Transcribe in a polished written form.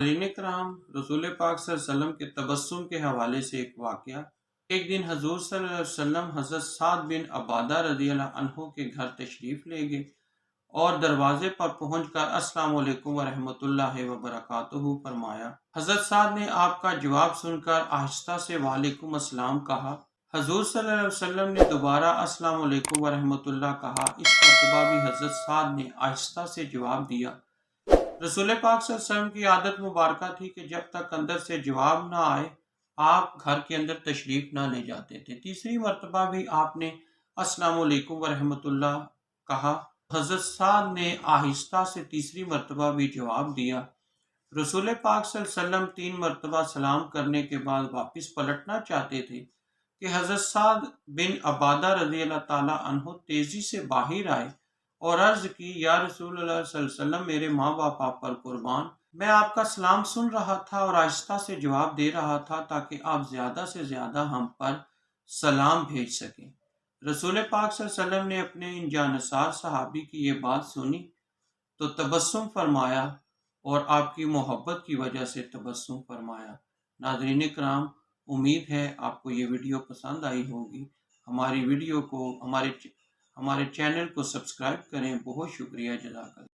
नाज़रीन کرام، रसूल पाक सल्लल्लाहु अलैहि वसल्लम के तबस्सुम के हवाले से एक वाक़या। एक दिन हजूर सल्लल्लाहु अलैहि वसल्लम हज़रत साद बिन अबादा रज़ियल्लाहु अन्हु के घर तशरीफ़ ले गए और दरवाजे पर पहुंचकर अस्सलामु अलैकुम व रहमतुल्लाहि व बरकातुहू फरमाया। हजरत साद ने आपका जवाब सुनकर आहिस्ता से वालेकुम अस्सलाम कहा। हजूर सल्लल्लाहु अलैहि वसल्लम ने दोबारा अस्सलामु अलैकुम व रहमतुल्लाह कहा। इस मरतबा भी हजरत साद ने आहिस्ता से जवाब दिया। रसूल पाक सल्लल्लाहु अलैहि वसल्लम की आदत मुबारक थी कि जब तक अंदर से जवाब ना आए आप घर के अंदर तशरीफ ना ले जाते थे। तीसरी मरतबा भी आपने अस्सलामु अलैकुम व रहमतुल्लाह कहा। हजरत साद ने आहिस्ता से तीसरी मरतबा भी जवाब दिया। रसूल पाक सल्लल्लाहु अलैहि वसल्लम 3 मरतबा सलाम करने के बाद वापस पलटना चाहते थे कि हजरत साद बिन अबादा रज़ियल्लाहु ताला अन्हु तेजी से बाहर आए और अर्ज की, या रसूलुल्लाह सल्लल्लाहु अलैहि वसल्लम, मेरे माँ बाप आप पर कुर्बान, मैं आपका सलाम सुन रहा था और आहिस्ता से जवाब दे रहा था ताकि आप ज्यादा से ज्यादा हम पर सलाम भेज सकें। रसूल पाक सल्लल्लाहु अलैहि वसल्लम ने अपने इन जानसार सहाबी की ये बात सुनी तो तबस्सुम फरमाया और आपकी मोहब्बत की वजह से तबस्सुम फरमाया। नाज़रीन कराम, उम्मीद है आपको ये वीडियो पसंद आई होगी। हमारी वीडियो को हमारे चैनल को सब्सक्राइब करें। बहुत शुक्रिया। जज़ाकल्लाह।